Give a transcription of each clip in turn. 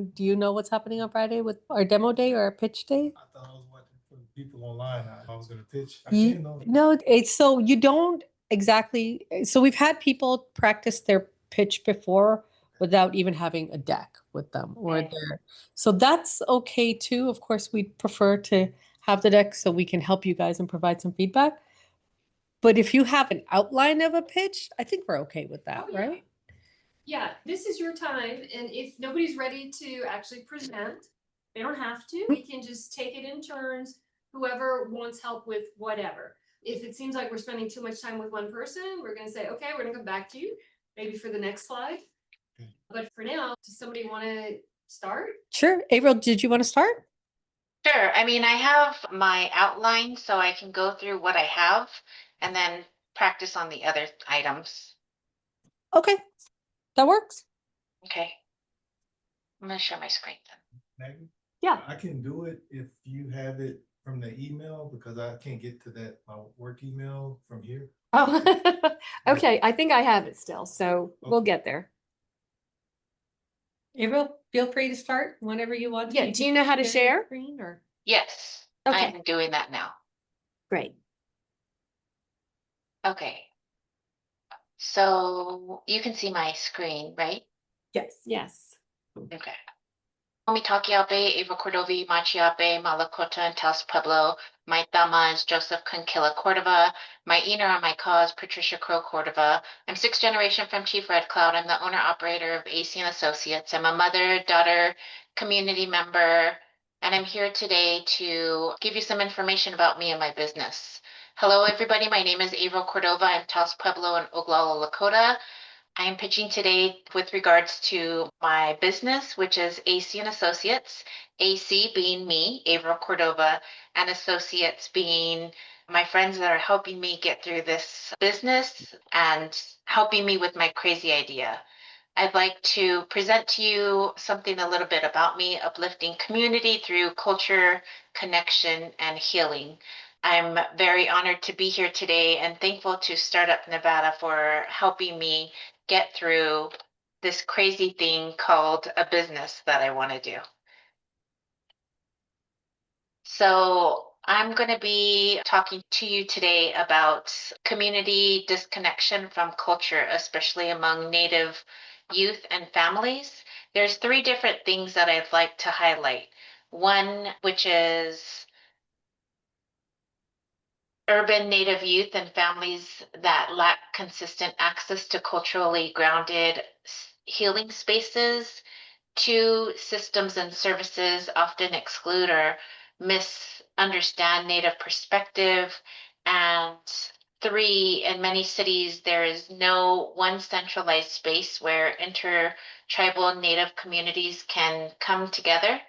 Do you know what's happening on Friday with our demo day or our pitch day? I thought I was watching for the people online. I was gonna pitch. I You, didn't know. no, it's so you don't exactly. So we've had people practice their pitch before without even having a deck with them or Okay. their. So that's okay too. Of course, we'd prefer to have the deck so we can help you guys and provide some feedback. But if you have an outline of a pitch, I think we're okay with that, Oh, yeah. right? Yeah, this is your time, and if nobody's ready to actually present, they don't have to. We can just take it in turns, whoever wants help with whatever. If it seems like we're spending too much time with one person, we're gonna say, okay, we're gonna come back to you, maybe for the next slide. Okay. But for now, does somebody wanna start? Sure. April, did you want to start? Sure. I mean, I have my outline so I can go through what I have and then practice on the other items. Okay, that works. Okay. I'm going to share my screen then. Maggie, Yeah. I can do it if you have it from the email because I can't get to that my work email from here. Oh, okay, I think I have it still, so we'll get there. April, feel free to start whenever you want. Yeah, do you know how to share? Screen or? Yes, Okay. I'm doing that now. Great. Okay. So you can see my screen, right? Yes. Yes. Okay. Mitakiape, Eva Cordovi, Machiape, Malakota, and Taos Pueblo. My Tama is Joseph Conquilla Cordova. My Ina on my cause, Patricia Crow Cordova. I'm sixth generation from Chief Red Cloud. I'm the owner operator of AC and Associates. I'm a mother, daughter, community member, and I'm here today to give you some information about me and my business. Hello, everybody. My name is Ava Cordova. I'm Taos Pueblo and Oglala Lakota. I am pitching today with regards to my business, which is AC and Associates. AC being me, Avra Cordova, and Associates being my friends that are helping me get through this business and helping me with my crazy idea. I'd like to present to you something a little bit about me, uplifting community through culture, connection, and healing. I'm very honored to be here today and thankful to Startup Nevada for helping me get through this crazy thing called a business that I want to do. So I'm going to be talking to you today about community disconnection from culture, especially among Native youth and families. There's three different things that I'd like to highlight. One, which is urban Native youth and families that lack consistent access to culturally grounded healing spaces. Two, systems and services often exclude or misunderstand Native perspective. And three, in many cities, there is no one centralized space where intertribal Native communities can come together.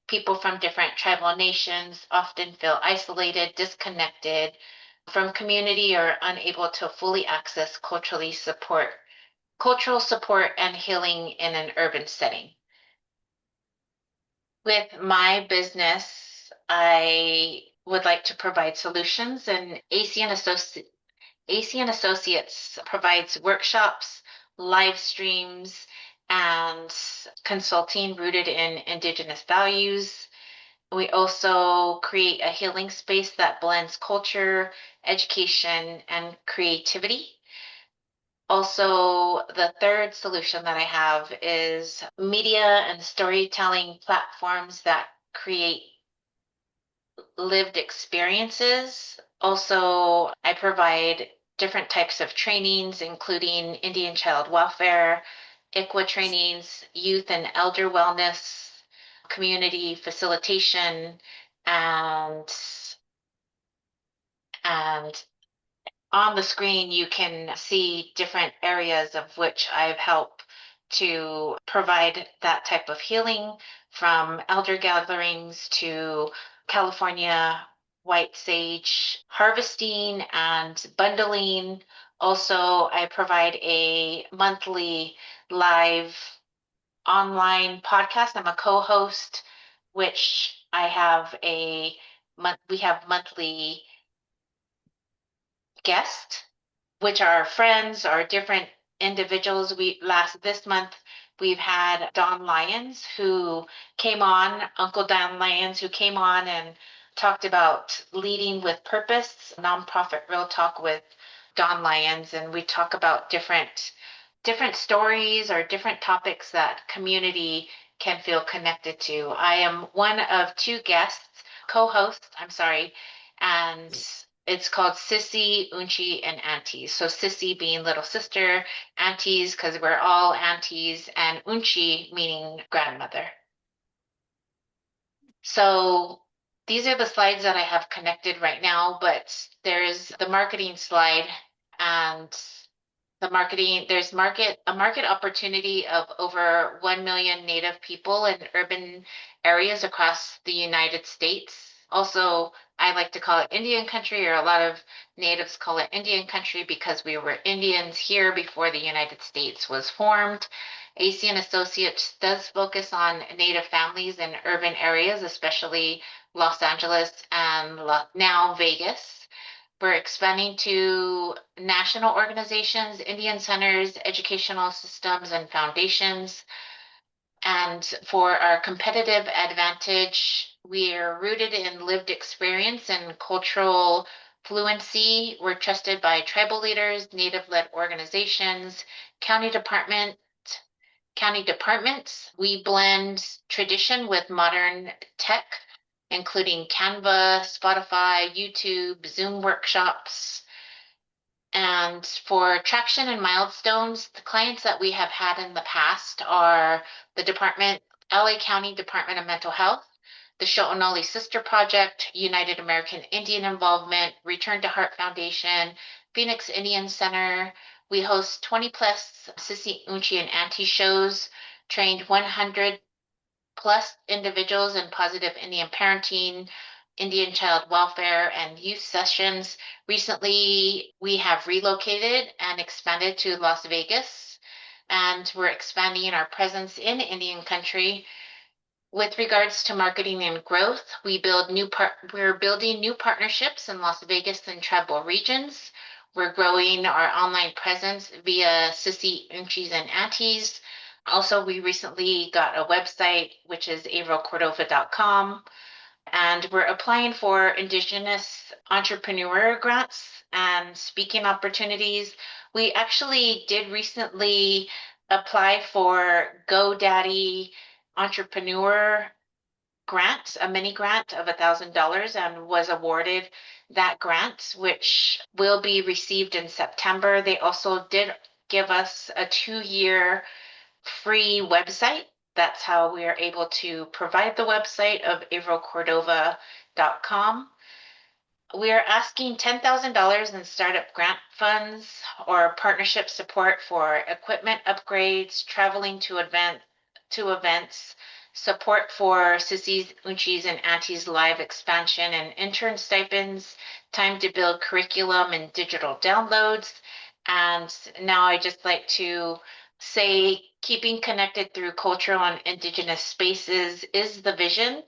People from different tribal nations often feel isolated, disconnected from community, or unable to fully access cultural support and healing in an urban setting. With my business, I would like to provide solutions, and AC and Associates provides workshops, live streams, and consulting rooted in Indigenous values. We also create a healing space that blends culture, education, and creativity. Also, the third solution that I have is media and storytelling platforms that create lived experiences. Also, I provide different types of trainings, including Indian child welfare, ICWA trainings, youth and elder wellness, community facilitation, and and on the screen, you can see different areas of which I've helped to provide that type of healing, from elder gatherings to California white sage harvesting and bundling. Also, I provide a monthly live online podcast. I'm a co-host, which I have we have monthly guests, which are friends or different individuals. This month We've had Don Lyons who came on, Uncle Don Lyons, who came on and talked about leading with purpose, nonprofit Real Talk with Don Lyons. And we talk about different stories or different topics that community can feel connected to. I am one of two guests, co-hosts, I'm sorry, and it's called Sissy, Unchi, and Aunties. So Sissy being little sister, aunties because we're all aunties, and Unchi meaning grandmother. So these are the slides that I have connected right now, but there's the marketing slide and the marketing, there's a market opportunity of over 1 million Native people in urban areas across the United States. Also, I like to call it Indian country, or a lot of natives call it Indian country because we were Indians here before the United States was formed. AC and Associates does focus on Native families in urban areas, especially Los Angeles and now Vegas. We're expanding to national organizations, Indian centers, educational systems, and foundations. And for our competitive advantage, we're rooted in lived experience and cultural fluency. We're trusted by tribal leaders, Native-led organizations, county departments. We blend tradition with modern tech, including Canva, Spotify, YouTube, Zoom workshops. And for traction and milestones, the clients that we have had in the past are the LA County Department of Mental Health, the Sho'onali Sister Project, United American Indian Involvement, Return to Heart Foundation, Phoenix Indian Center. We host 20 plus Sissy, Unchi, and Auntie shows, trained 100 plus individuals in positive Indian parenting, Indian child welfare, and youth sessions. Recently, we have relocated and expanded to Las Vegas, and we're expanding our presence in Indian country. With regards to marketing and growth, we're building new partnerships in Las Vegas and tribal regions. We're growing our online presence via Sissy, Unchies, and Aunties. Also, we recently got a website, which is avrocordova.com, and we're applying for Indigenous entrepreneur grants and speaking opportunities. We actually did recently apply for GoDaddy entrepreneur grant, a mini grant of $1,000, and was awarded that grant, which will be received in September. They also did give us a 2-year free website. That's how we are able to provide the website of avrocordova.com. We are asking $10,000 in startup grant funds or partnership support for equipment upgrades, traveling to events, support for Sissies, Unchies, and Aunties live expansion and intern stipends, time to build curriculum and digital downloads. And now I just like to say keeping connected through cultural and Indigenous spaces is the vision.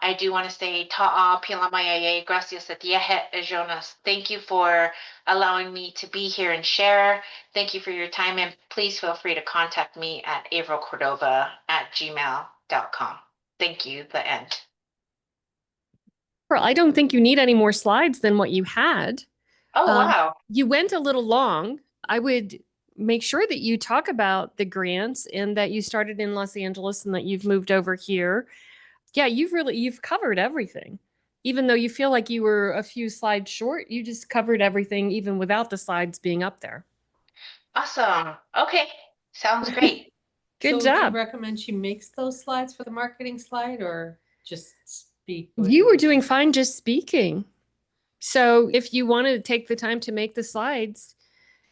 I do want to say ta'a pilamayaye, gracias a tiehet Jonas. Thank you for allowing me to be here and share. Thank you for your time, and please feel free to contact me at avrocordova@gmail.com. Thank you. The end. Well, I don't think you need any more slides than what you had. Oh, wow. You went a little long. I would make sure that you talk about the grants and that you started in Los Angeles and that you've moved over here. Yeah, you've covered everything. Even though you feel like you were a few slides short, you just covered everything even without the slides being up there. Awesome. Okay. Sounds great. Good So do you job. recommend she makes those slides for the marketing slide or just speak? You were doing fine just speaking. So if you want to take the time to make the slides,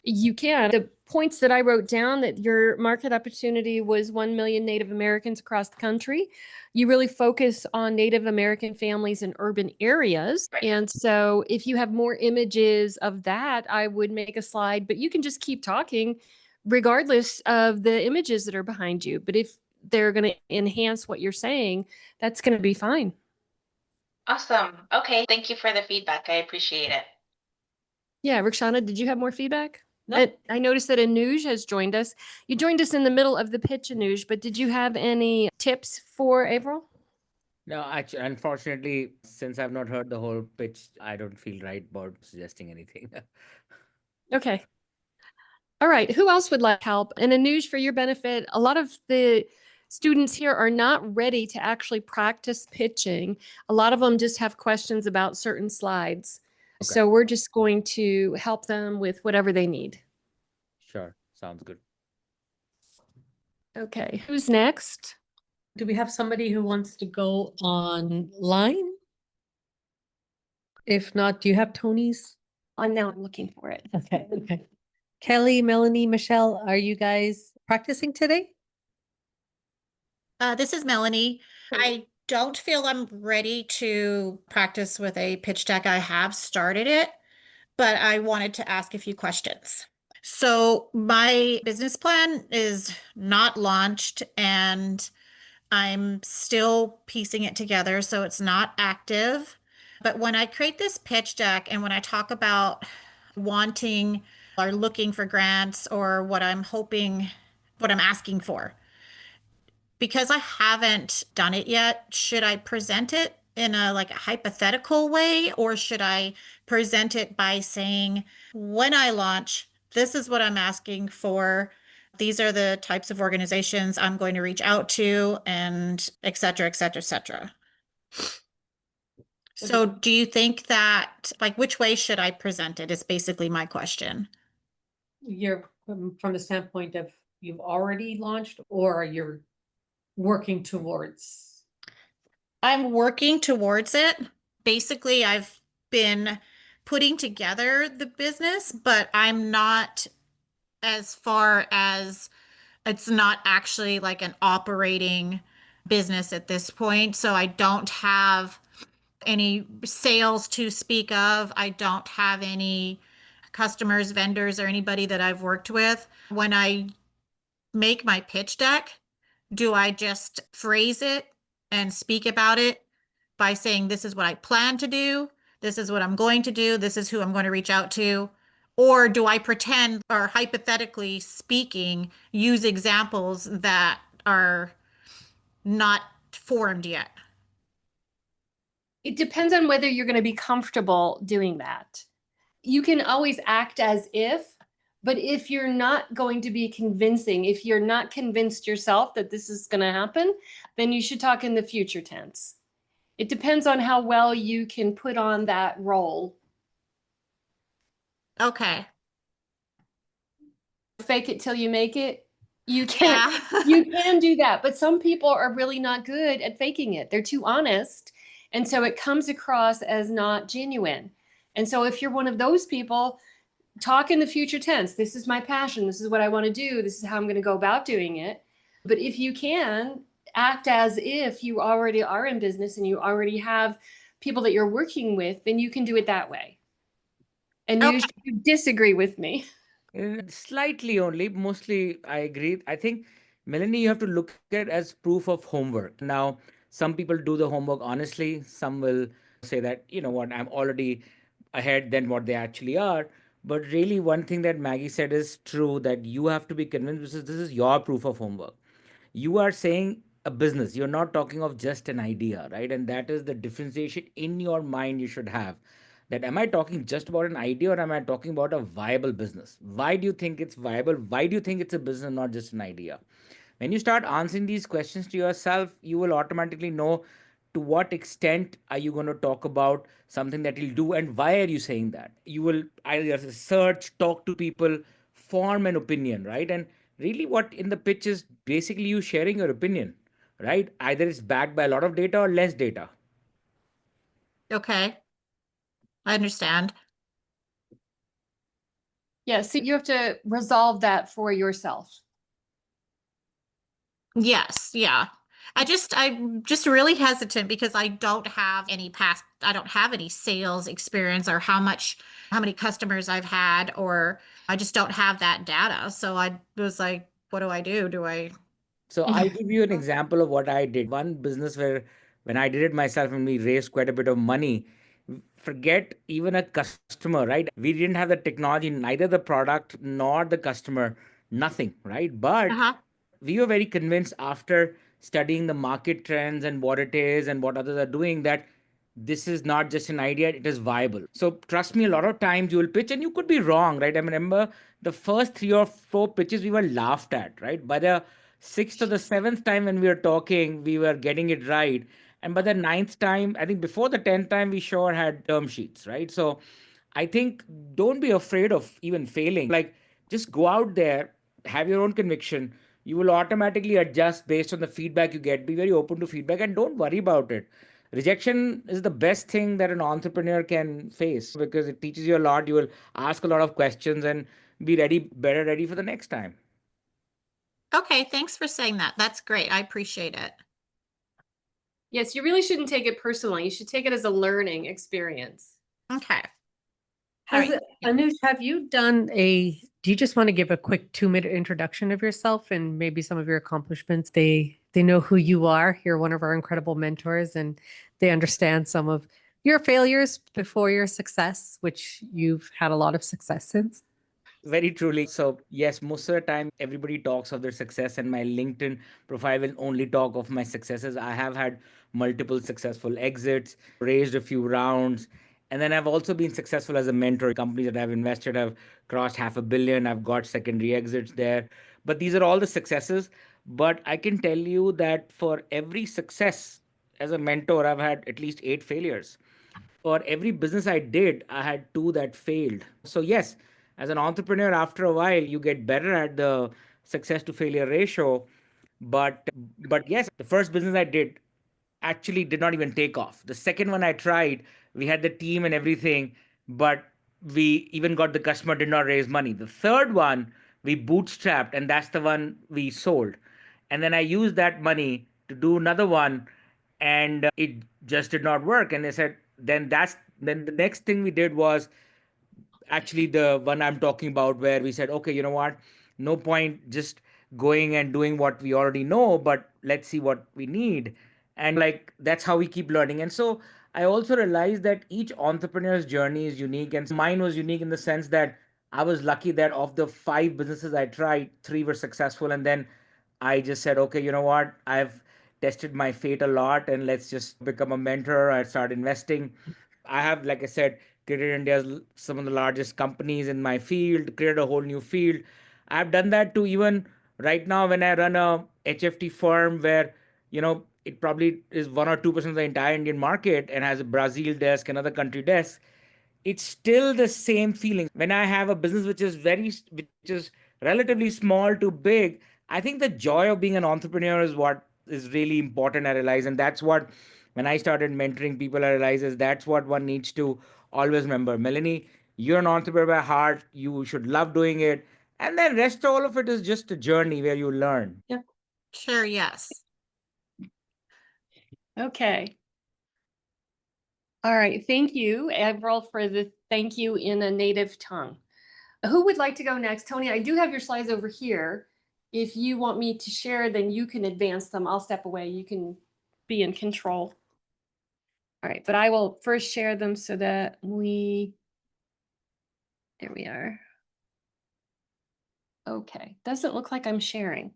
you can. The points that I wrote down, that your market opportunity was 1 million Native Americans across the country. You really focus on Native American families in urban areas. Right. And so if you have more images of that, I would make a slide, but you can just keep talking regardless of the images that are behind you. But if they're going to enhance what you're saying, that's going to be fine. Awesome. Okay. Thank you for the feedback. I appreciate it. Yeah, Rakshana, did you have more feedback? No. I noticed that Anuj has joined us. You joined us in the middle of the pitch, Anuj, but did you have any tips for April? No, actually, unfortunately, since I've not heard the whole pitch, I don't feel right about suggesting anything. Okay. All right. Who else would like help? And Anuj, for your benefit, a lot of the students here are not ready to actually practice pitching. A lot of them just have questions about certain slides. Okay. So we're just going to help them with whatever they need. Sure, sounds good. Okay. Who's next? Do we have somebody who wants to go online? If not, do you have Tony's? I'm now looking for it. Okay, okay. Kelly, Melanie, Michelle, are you guys practicing today? This is Melanie. I don't feel I'm ready to practice with a pitch deck. I have started it, but I wanted to ask a few questions. So my business plan is not launched and I'm still piecing it together, so it's not active. But when I create this pitch deck and when I talk about wanting or looking for grants or what I'm hoping, what I'm asking for, because I haven't done it yet, should I present it in a like a hypothetical way, or should I present it by saying, when I launch, this is what I'm asking for. These are the types of organizations I'm going to reach out to, and et cetera, et cetera, et cetera. So do you think that, like, which way should I present it is basically my question. You're from the standpoint of you've already launched or you're working towards? I'm working towards it. Basically, I've been putting together the business, but I'm not as far as it's not actually like an operating business at this point. So I don't have any sales to speak of. I don't have any customers, vendors, or anybody that I've worked with. When I make my pitch deck, do I just phrase it and speak about it by saying, this is what I plan to do, this is what I'm going to do, this is who I'm going to reach out to? Or do I pretend, or hypothetically speaking, use examples that are not formed yet? It depends on whether you're going to be comfortable doing that. You can always act as if, but if you're not going to be convincing, if you're not convinced yourself that this is going to happen, then you should talk in the future tense. It depends on how well you can put on that role. Okay. Fake it till you make it. You can Yeah. you can do that, but some people are really not good at faking it. They're too honest, and so it comes across as not genuine. And so if you're one of those people, talk in the future tense. This is my passion. This is what I want to do. This is how I'm going to go about doing it. But if you can act as if you already are in business and you already have people that you're working with, then you can do it that way. And Okay. usually you disagree with me. Slightly only, mostly I agree. I think, Melanie, you have to look at it as proof of homework. Now, some people do the homework honestly, some will say that, you know what, I'm already ahead than what they actually are. But really, one thing that Maggie said is true, that you have to be convinced because this is your proof of homework. You are saying a business, you're not talking of just an idea, right? And that is the differentiation in your mind you should have, that am I talking just about an idea or am I talking about a viable business? Why do you think it's viable? Why do you think it's a business, not just an idea? When you start answering these questions to yourself, you will automatically know to what extent are you going to talk about something that you'll do and why are you saying that. You will either search, talk to people, form an opinion, right? And really what in the pitch is basically you sharing your opinion, right? Either it's backed by a lot of data or less data. Okay. I understand. Yeah, so you have to resolve that for yourself. Yes, yeah. I'm just really hesitant because I don't have I don't have any sales experience or how many customers I've had, or I just don't have that data. So I was like, what do I do? Do I? So I'll give you an example of what I did. One business where when I did it myself and we raised quite a bit of money, Forget even a customer, right? We didn't have the technology, neither the product nor the customer, nothing, right? But Uh-huh. we were very convinced after studying the market trends and what it is and what others are doing that this is not just an idea, it is viable. So trust me, a lot of times you will pitch and you could be wrong, right? I remember the first 3 or 4 pitches we were laughed at, right? By the sixth or the seventh time when we were talking, we were getting it right. And by the ninth time, I think before the 10th time, we sure had term sheets, right? So I think don't be afraid of even failing. Like just go out there, have your own conviction. You will automatically adjust based on the feedback you get. Be very open to feedback and don't worry about it. Rejection is the best thing that an entrepreneur can face because it teaches you a lot. You will ask a lot of questions and be ready, better ready for the next time. Okay, thanks for saying that. That's great. I appreciate it. Yes, you really shouldn't take it personally. You should take it as a learning experience. Okay. Has Right. it, Anush, have you done do you just want to give a quick 2-minute introduction of yourself and maybe some of your accomplishments? They know who you are. You're one of our incredible mentors and they understand some of your failures before your success, which you've had a lot of success since. Very truly. So, yes, most of the time everybody talks of their success, and my LinkedIn profile will only talk of my successes. I have had multiple successful exits, raised a few rounds, and then I've also been successful as a mentor. Companies that I've invested have crossed $500 million. I've got secondary exits there. But these are all the successes. But I can tell you that for every success as a mentor, I've had at least 8 failures. For every business I did, I had 2 that failed. So, yes, as an entrepreneur, after a while, you get better at the success to failure ratio. But yes, the first business I did actually did not even take off. The second one I tried, we had the team and everything, but we even got the customer, did not raise money. The third one, we bootstrapped, and that's the one we sold. And then I used that money to do another one, and it just did not work. And they said, then the next thing we did was actually the one I'm talking about, where we said, okay, you know what? No point just going and doing what we already know, but let's see what we need. And like that's how we keep learning. And so I also realized that each entrepreneur's journey is unique. And mine was unique in the sense that I was lucky that of the 5 businesses I tried, 3 were successful. And then I just said, okay, you know what? I've tested my fate a lot and let's just become a mentor. I started investing. I have, like I said, created India's some of the largest companies in my field, created a whole new field. I've done that to even right now when I run a HFT firm where, it probably is 1 or 2% of the entire Indian market and has a Brazil desk, another country desk. It's still the same feeling when I have a business which is relatively small to big. I think the joy of being an entrepreneur is what is really important, I realize. And that's what, when I started mentoring people, I realized is that's what one needs to always remember. Melanie, you're an entrepreneur by heart, you should love doing it, and then rest all of it is just a journey where you learn. Sure, yes. Okay. All right. Thank you, Avril, for the thank you in a native tongue. Who would like to go next? Tony, I do have your slides over here. If you want me to share, then you can advance them. I'll step away. You can be in control. All right, but I will first share them so that there we are. Okay, doesn't look like I'm sharing.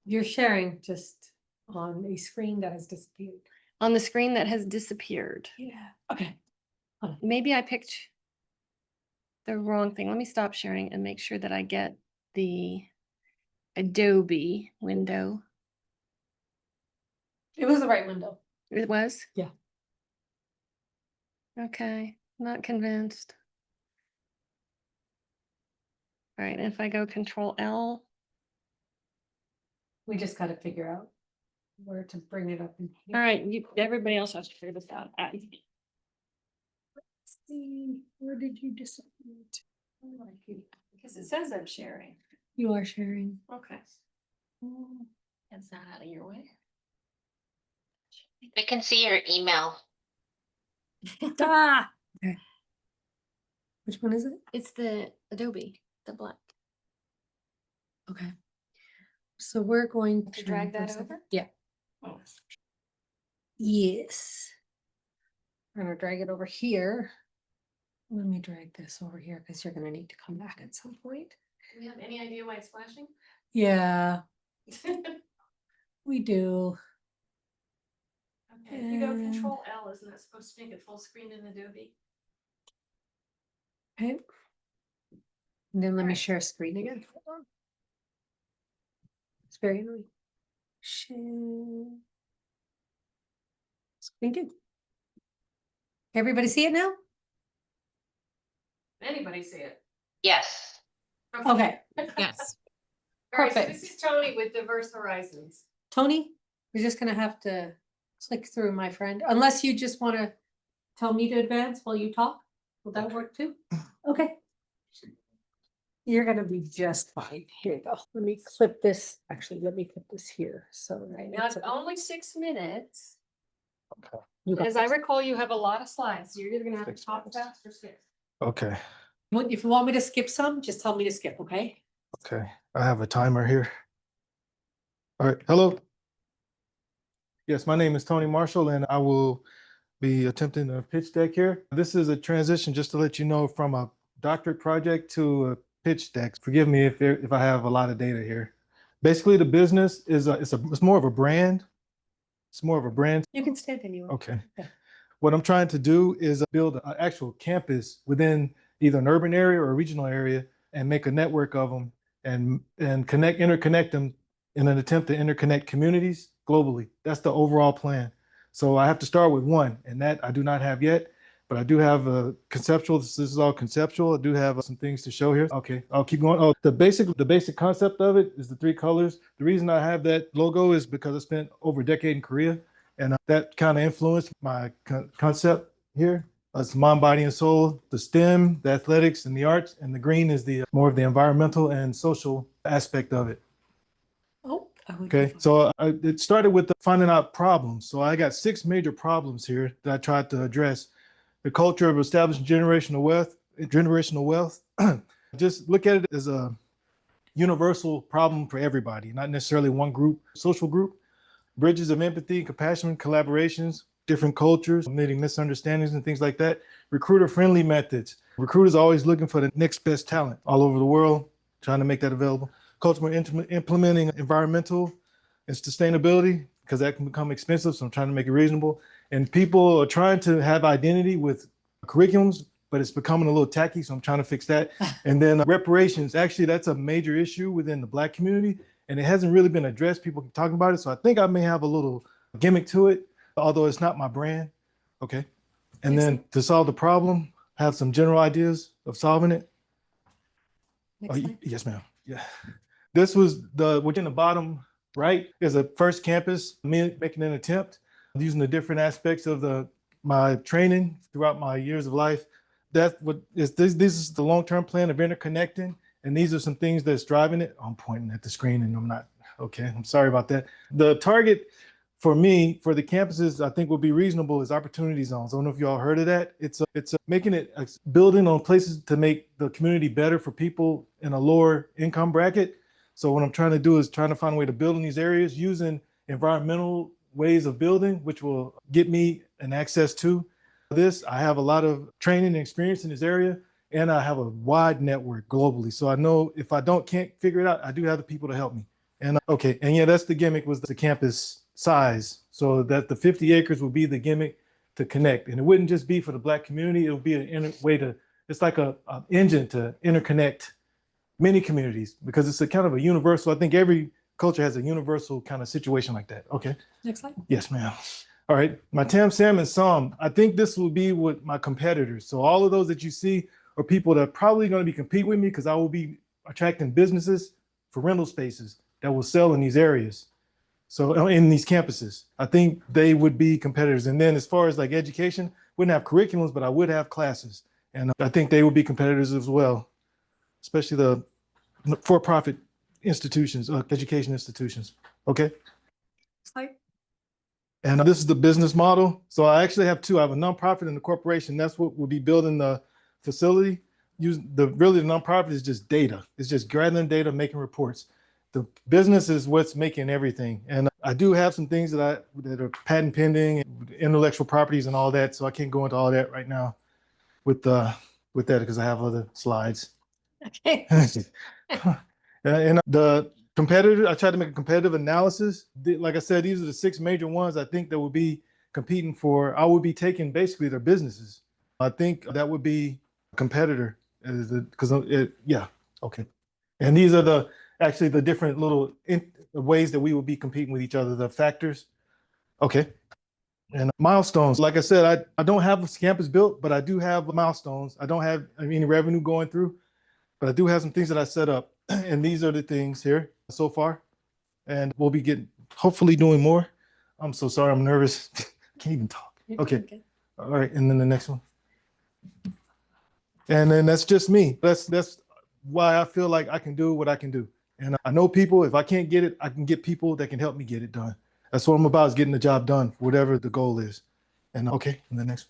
You're sharing just on a screen that has disappeared. On the screen that has disappeared. Yeah. Okay. Maybe I picked the wrong thing. Let me stop sharing and make sure that I get the Adobe window. It was the right window. It was? Yeah. Okay, not convinced. All right, if I go Control L. We just got to figure out where to bring it up in here. All right, everybody else has to figure this out. Let's see, where did you disappear to? Because it says I'm sharing. You are sharing. Okay. That's not out of your way. We can see your email. Ah! Okay. Which one is it? It's the Adobe, the black. Okay. So we're going To drag for a that second. over? Yeah. Oh. Yes. We're gonna drag it over here. Let me drag this over here because you're gonna need to come back at some point. Do we have any idea why it's flashing? Yeah, we do. Okay, if you go And- Control L, isn't that supposed to make it full screen in Adobe? Okay. And then let me Alright. share screen again. Hold on. It's very annoying. Share. Screen two. Everybody see it now? Anybody see it? Yes. Okay, Yes. All right, so perfect. this is Tony with Diverse Horizons. Tony, you're just gonna have to click through, my friend, unless you just wanna tell me to advance while you talk. Will that work too? Okay. You're gonna be just fine. Here you go. Let me clip this. Actually, let me clip this here. So right now. Now, it's only 6 minutes. You got As I this. recall, you have a lot of slides, so you're either gonna have to 6 talk minutes. fast or skip. Okay, If you want me to skip some, just tell me to skip, okay? okay. I have a timer here. All right, hello. Yes, my name is Tony Marshall, and I will be attempting a pitch deck here. This is a transition, just to let you know, from a doctorate project to a pitch deck. Forgive me if I have a lot of data here. Basically, the business is it's more of a brand. It's more of a brand. You can stand anywhere. Okay. Okay. What I'm trying to do is build an actual campus within either an urban area or a regional area and make a network of them and interconnect them in an attempt to interconnect communities globally. That's the overall plan. So I have to start with one, and that I do not have yet, but I do have a conceptual. This is all conceptual. I do have some things to show here. Okay, I'll keep going. Oh, the basic concept of it is the 3 colors. The reason I have that logo is because I spent over a decade in Korea, and that kind of influenced my concept here. It's mind, body, and soul, the STEM, the athletics, and the arts, and the green is the more of the environmental and social aspect of it. Oh, I would. Okay, so it started with finding out problems. So I got 6 major problems here that I tried to address. The culture of establishing generational wealth. Just look at it as a universal problem for everybody, not necessarily one group, social group. Bridges of empathy, compassion, collaborations, different cultures, meeting misunderstandings and things like that. Recruiter-friendly methods. Recruiters are always looking for the next best talent all over the world, trying to make that available. Culture implementing environmental and sustainability, because that can become expensive, so I'm trying to make it reasonable. And people are trying to have identity with curriculums, but it's becoming a little tacky, so I'm trying to fix that. And then reparations, actually, that's a major issue within the Black community, and it hasn't really been addressed. People keep talking about it, so I think I may have a little gimmick to it, although it's not my brand. Okay. And then to solve the problem, have some general ideas of solving it. Next slide. Yes, ma'am. Yeah. This was within the bottom right is a first campus, me making an attempt using the different aspects of my training throughout my years of life. That's what is this is the long-term plan of interconnecting. And these are some things that's driving it. I'm pointing at the screen and I'm not, okay, I'm sorry about that. The target for me, for the campuses, I think would be reasonable is opportunity zones. I don't know if you all heard of that. It's making it building on places to make the community better for people in a lower income bracket. So what I'm trying to do is trying to find a way to build in these areas using environmental ways of building, which will get me an access to this. I have a lot of training and experience in this area, and I have a wide network globally. So I know if I can't figure it out, I do have the people to help me. And okay, and yeah, that's the gimmick was the campus size. So that the 50 acres will be the gimmick to connect. And it wouldn't just be for the Black community, it would be it's like an engine to interconnect many communities because it's a kind of a universal, I think every culture has a universal kind of situation like that. Okay. Next slide. Yes, ma'am. All right. My Tam, Sam, and Som, I think this will be with my competitors. So all of those that you see are people that are probably going to be compete with me because I will be attracting businesses for rental spaces that will sell in these areas. So in these campuses, I think they would be competitors. And then as far as like education, wouldn't have curriculums, but I would have classes. And I think they would be competitors as well, especially the for-profit institutions, education institutions. Okay. Slide. And this is the business model. So I actually have 2. I have a nonprofit and a corporation. That's what will be building the facility. The nonprofit is just data. It's just gathering data, making reports. The business is what's making everything. And I do have some things that are patent pending, intellectual properties and all that. So I can't go into all that right now with that because I have other slides. Okay. And the competitor, I tried to make a competitive analysis. Like I said, these are the 6 major ones I think that will be competing for. I would be taking basically their businesses. I think that would be a competitor because yeah, okay. And these are actually the different little ways that we will be competing with each other, the factors. Okay. And milestones, like I said, I don't have a campus built, but I do have milestones. I don't have any revenue going through, but I do have some things that I set up. And these are the things here so far. And we'll be hopefully doing more. I'm so sorry, I'm nervous. Can't even talk. Okay. All right. And then the next one. And then that's just me. That's why I feel like I can do what I can do. And I know people, if I can't get it, I can get people that can help me get it done. That's what I'm about, is getting the job done, whatever the goal is. And okay, and the next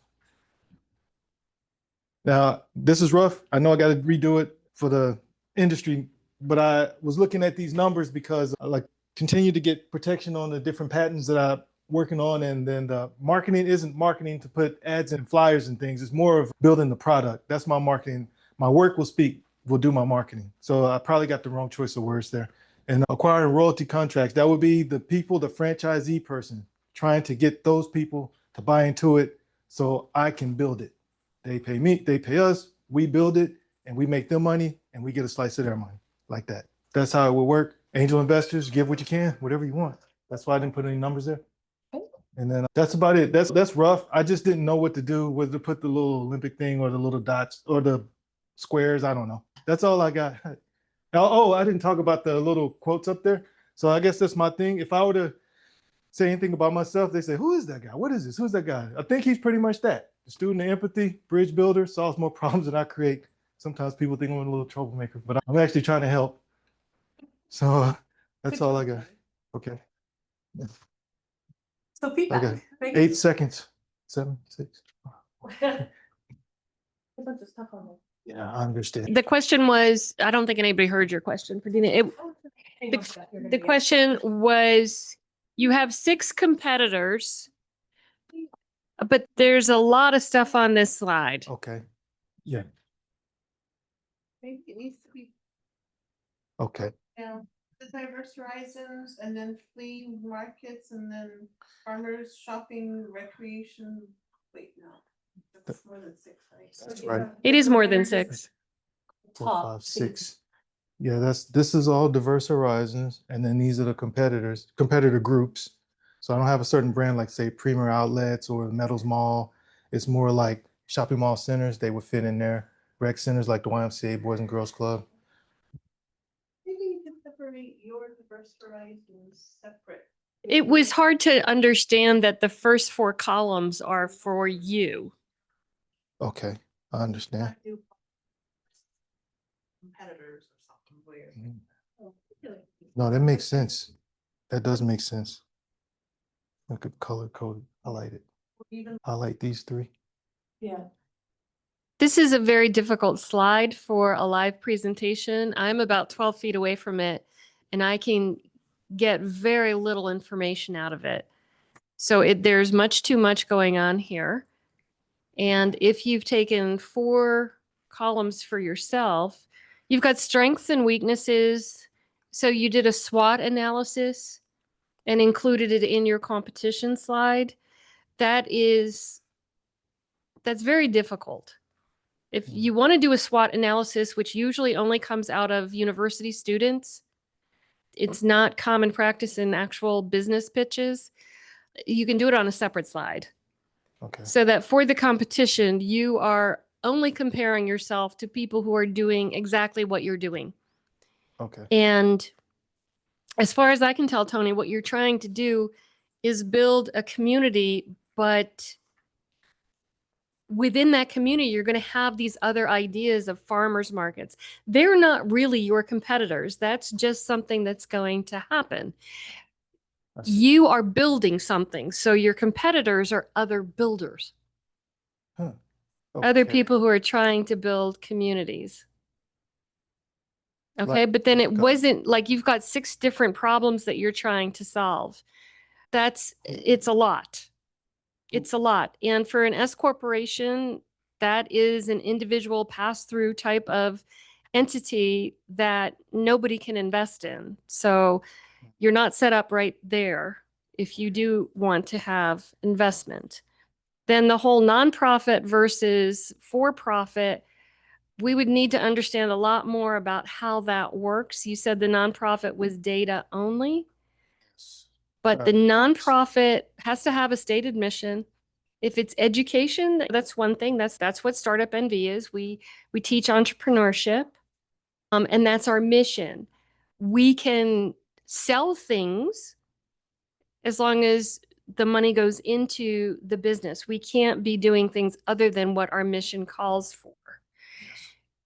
one. Now, this is rough. I know I got to redo it for the industry, but I was looking at these numbers because I continue to get protection on the different patents that I'm working on. And then the marketing isn't marketing to put ads and flyers and things. It's more of building the product. That's my marketing. My work will do my marketing. So I probably got the wrong choice of words there. And acquiring royalty contracts, that would be the people, the franchisee person, trying to get those people to buy into it so I can build it. They pay me, they pay us, we build it, and we make them money, and we get a slice of their money, like that. That's how it will work. Angel investors, give what you can, whatever you want. That's why I didn't put any numbers there. And then that's about it. That's rough. I just didn't know what to do, whether to put the little Olympic thing or the little dots or the squares. I don't know. That's all I got. Oh, I didn't talk about the little quotes up there. So I guess that's my thing. If I were to say anything about myself, they say, who is that guy? What is this? Who's that guy? I think he's pretty much that. The student of empathy, bridge builder, solves more problems than I create. Sometimes people think I'm a little troublemaker, but I'm actually trying to help. So that's all I got. Okay. So feedback. Okay. 8 seconds. 7, 6. Yeah, I understand. The question was, I don't think anybody heard your question, Pradina. The question was, you have 6 competitors, but there's a lot of stuff on this slide. Okay. Yeah. Maybe it needs to be, Okay. the diverse horizons and then flea markets and then farmers shopping, recreation. Wait, no. That's more than 6, right? That's right. It is more than 6. 4, 5, 6. Yeah, this is all diverse horizons, and then these are the competitor groups. So I don't have a certain brand like say Premier Outlets or Metals Mall. It's more like shopping mall centers. They would fit in there. Rec centers like the YMCA, Boys and Girls Club. Maybe you can separate your diverse horizons separate. It was hard to understand that the first 4 columns are for you. Okay, I understand. Not do competitors or something weird. No, that makes sense. That does make sense. I could color code, highlight it. Even, Highlight these 3. yeah. This is a very difficult slide for a live presentation. I'm about 12 feet away from it, and I can get very little information out of it. So there's much too much going on here. And if you've taken 4 columns for yourself, you've got strengths and weaknesses. So you did a SWOT analysis and included it in your competition slide. That's very difficult. If you want to do a SWOT analysis, which usually only comes out of university students, it's not common practice in actual business pitches. You can do it on a separate slide. Okay. So that for the competition, you are only comparing yourself to people who are doing exactly what you're doing. Okay. And as far as I can tell, Tony, what you're trying to do is build a community, but within that community, you're going to have these other ideas of farmers markets. They're not really your competitors. That's just something that's going to happen. You are building something. So your competitors are other builders, other Okay. people who are trying to build communities. Okay, but then it got it. wasn't like you've got 6 different problems that you're trying to solve. It's a lot. It's a lot. And for an S corporation, that is an individual pass-through type of entity that nobody can invest in. So you're not set up right there if you do want to have investment. Then the whole nonprofit versus for-profit, we would need to understand a lot more about how that works. You said the nonprofit was data only, but the nonprofit has to have a stated mission. If it's education, that's one thing. That's what Startup NV is. We teach entrepreneurship, and that's our mission. We can sell things as long as the money goes into the business. We can't be doing things other than what our mission calls for.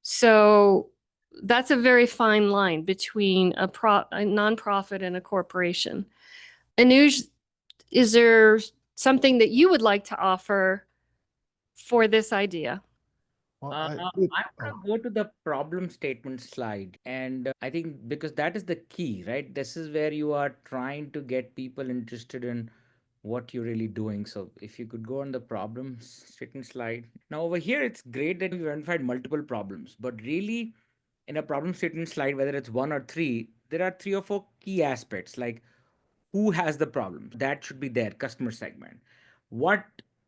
So that's a very fine line between a nonprofit and a corporation. Anuj, is there something that you would like to offer for this idea? Well, I oh, want to go to the problem statement slide. And I think because that is the key, right? This is where you are trying to get people interested in what you're really doing. So if you could go on the problem statement slide. Now over here, it's great that you've identified multiple problems, but really in a problem statement slide, whether it's 1 or 3, there are 3 or 4 key aspects like who has the problem. That should be there, customer segment. What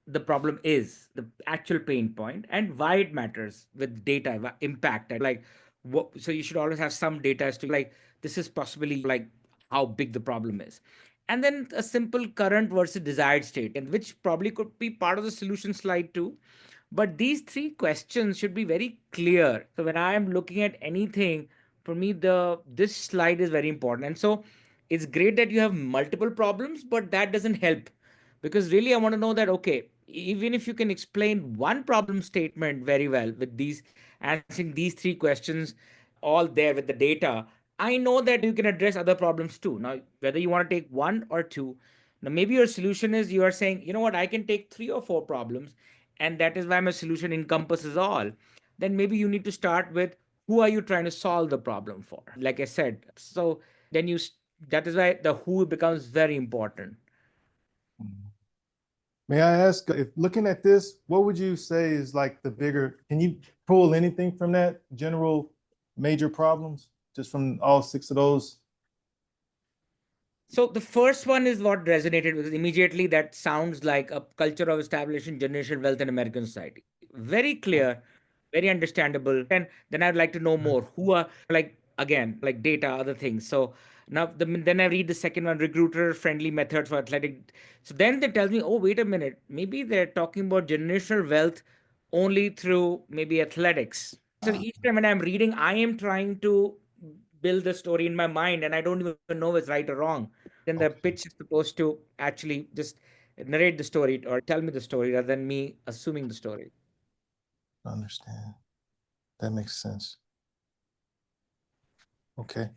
the problem is, the actual pain point, and why it matters with data, impact. Like, so you should always have some data as to like, this is possibly like how big the problem is. And then a simple current versus desired state, and which probably could be part of the solution slide too. But these 3 questions should be very clear. So when I am looking at anything, for me, this slide is very important. And so it's great that you have multiple problems, but that doesn't help because really I want to know that, okay, even if you can explain one problem statement very well with these answering these 3 questions all there with the data, I know that you can address other problems too. Now, whether you want to take 1 or 2, now maybe your solution is you are saying, you know what, I can take 3 or 4 problems, and that is why my solution encompasses all. Then maybe you need to start with who are you trying to solve the problem for? Like I said, so then that is why the who becomes very important. May I ask, if looking at this, what would you say is like the bigger, can you pull anything from that general major problems, just from all 6 of those? So the first one is what resonated because immediately that sounds like a culture of establishing generational wealth in American society. Very clear, very understandable. And then I'd like to know more. Who are like again like data, other things. So now then I read the second one, recruiter friendly method for athletic. So then they tell me, oh wait a minute, maybe they're talking about generational wealth only through maybe athletics. So each time when I'm reading, I am trying to build the story in my mind, and I don't even know if it's right or wrong. Then the pitch is supposed to actually just narrate the story or tell me the story rather than me assuming the story. I understand. That makes sense. Okay.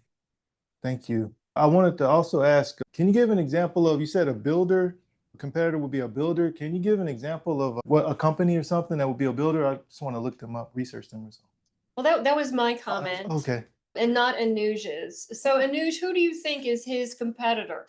Thank you. I wanted to also ask, can you give an example of, you said a builder, a competitor would be a builder. Can you give an example of what a company or something that would be a builder? I just want to look them up, research them or something. Well, that was my comment. Okay. And not Anuj's. So Anuj, who do you think is his competitor?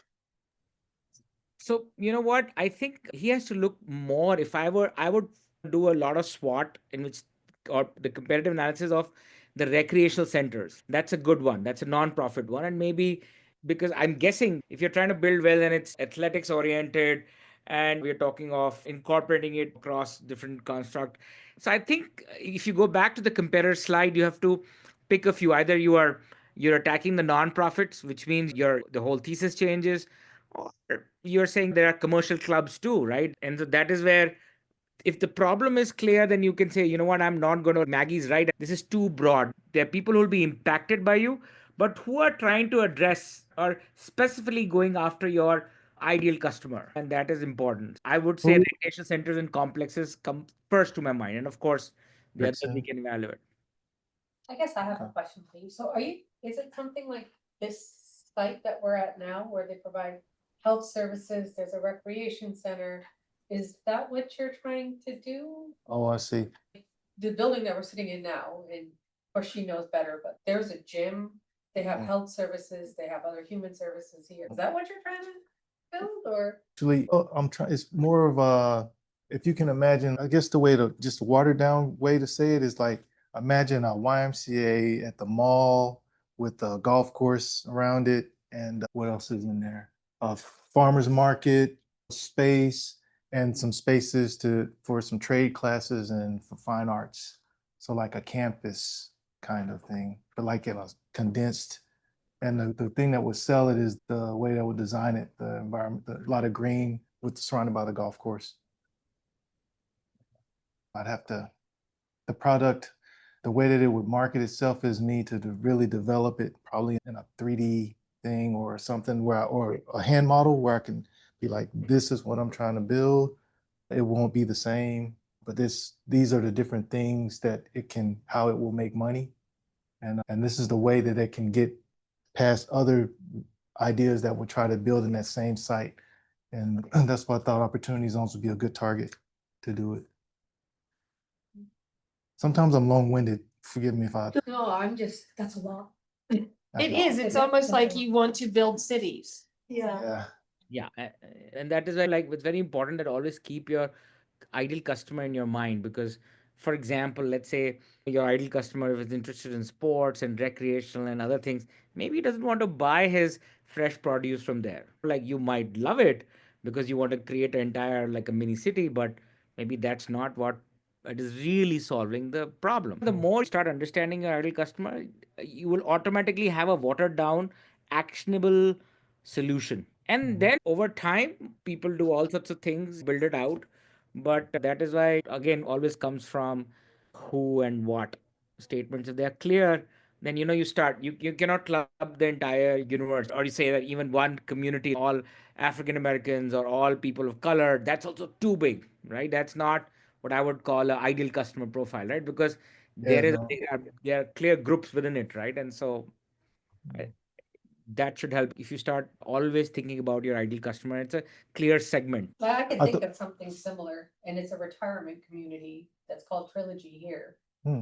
So you know what? I think he has to look more. If I would do a lot of SWOT in which or the competitive analysis of the recreational centers. That's a good one. That's a non-profit one. And maybe because I'm guessing if you're trying to build well and it's athletics oriented and we're talking of incorporating it across different construct. So I think if you go back to the competitor slide, you have to pick a few. Either you're attacking the non-profits, which means the whole thesis changes, or you're saying there are commercial clubs too, right? And so that is where if the problem is clear, then you can say, you know what, I'm not going to, Maggie's right. This is too broad. There are people who will be impacted by you, but who are trying to address or specifically going after your ideal customer. And that is important. I would say Who- recreation centers and complexes come first to my mind. And of course, the Makes others we sense. can evaluate. I guess I have a Okay. question for you. So is it something like this site that we're at now where they provide health services, there's a recreation center? Is that what you're trying to do? Oh, I see. The building that we're sitting in now in or she knows better, but there's a gym, they have Yeah. health services, they have other human services here. Is that what you're trying to build or? Actually, I'm trying, it's more of a, if you can imagine, I guess the way to, just watered down way to say it is like, imagine a YMCA at the mall with a golf course around it. And what else is in there? A farmer's market space and some spaces for some trade classes and for fine arts. So like a campus kind of thing, but like in a condensed. And the thing that would sell it is the way that would design it, the environment, a lot of green with surrounded by the golf course. I'd have to, the product, the way that it would market itself is me to really develop it probably in a 3D thing or something where, or a hand model where I can be like, this is what I'm trying to build. It won't be the same, but these are the different things that it can, how it will make money. And this is the way that it can get past other ideas that would try to build in that same site. And that's why I thought opportunity zones would be a good target to do it. Sometimes I'm long-winded. Forgive me if I. No, that's a lot. It is, it's almost like you want to build cities. Yeah. Yeah, and that is why like it's very important that always keep your ideal customer in your mind, because for example, let's say your ideal customer is interested in sports and recreational and other things, maybe he doesn't want to buy his fresh produce from there. Like you might love it because you want to create an entire like a mini city, but maybe that's not what it is really solving the problem. The more you start understanding your ideal customer, you will automatically have a watered down actionable solution. And then over time, people do all sorts of things, build it out. But that is why, again, always comes from who and what statements. If they're clear, then you start. You cannot club the entire universe, or you say that even one community, all African Americans or all people of color, that's also too big, right? That's not what I would call an ideal customer profile, right? Because Yeah, no. there are clear groups within it, right? And so that should help if you start always thinking about your ideal customer. It's a clear segment. I can I think thought- of something similar, and it's a retirement community that's called Trilogy here. Hmm.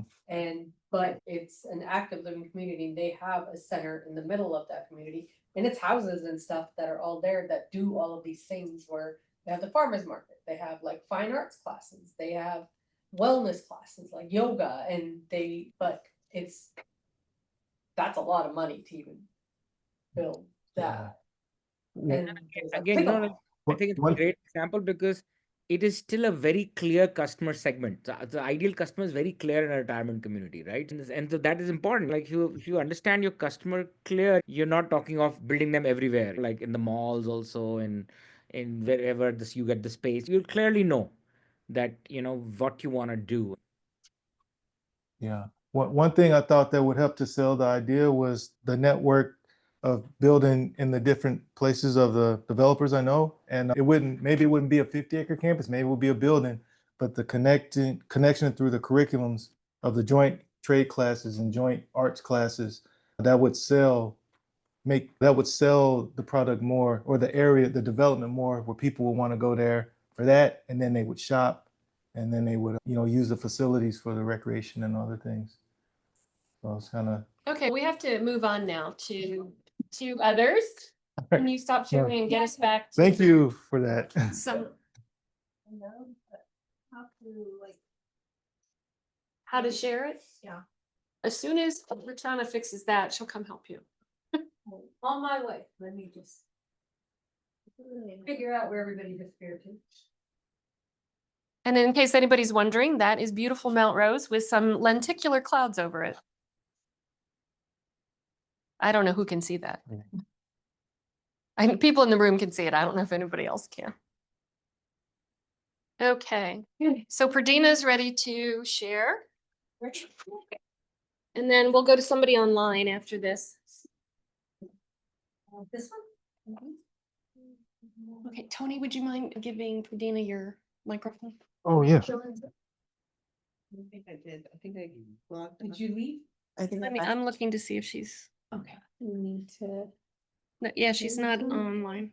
But it's an active living community, and they have a center in the middle of that community, and it's houses and stuff that are all there that do all of these things where they have the farmer's market, they have like fine arts classes, they have wellness classes like yoga, but that's a lot of money to even build that. And there's a Again, pickleball. I think it's a great example because it is still a very clear customer segment. The ideal customer is very clear in a retirement community, right? And so that is important. Like if you understand your customer clear, you're not talking of building them everywhere, like in the malls also, and in wherever you get the space. You clearly know that what you want to do. Yeah. One thing I thought that would help to sell the idea was the network of building in the different places of the developers I know. And maybe it wouldn't be a 50-acre campus, maybe it would be a building, but the connection through the curriculums of the joint trade classes and joint arts classes, that would sell the product more, or the area, the development more, where people would want to go there for that, and then they would shop, and then they would use the facilities for the recreation and other things. So it's kind of. Okay, we have to move on now to others. Can you stop sharing and get us back to Thank you for that. some But how to like, how to share it? yeah. As soon as Rachana fixes that, she'll come help you. On my way, let me just figure out where everybody disappeared to. And in case anybody's wondering, that is beautiful Mount Rose with some lenticular clouds over it. I don't know who can see that. People in the room can see it. I don't know if anybody else can. Okay, so Pradina's ready to share. And then we'll go to somebody online after this. This one? Okay, Tony, would you mind giving Pradina your microphone? Oh, yeah. I think I did. I think I logged. Did you leave? I think I'm looking to see if she's, Okay. We need to. no, yeah, she's not online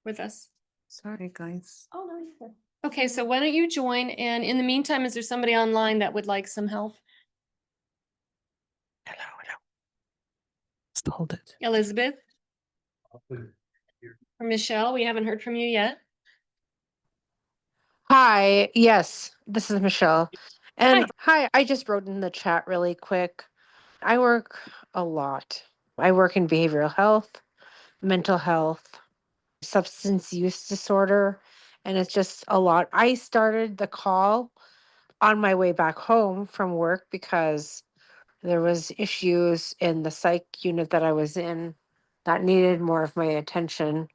with us. Sorry, guys. Oh, no, you're good. Okay, so why don't you join? And in the meantime, is there somebody online that would like some help? Hold it. Elizabeth? Or Michelle, we haven't heard from you yet. Hi, yes, this is Michelle. And Hi. hi, I just wrote in the chat really quick. I work a lot. I work in behavioral health, mental health, substance use disorder, and it's just a lot. I started the call on my way back home from work because there was issues in the psych unit that I was in that needed more of my attention.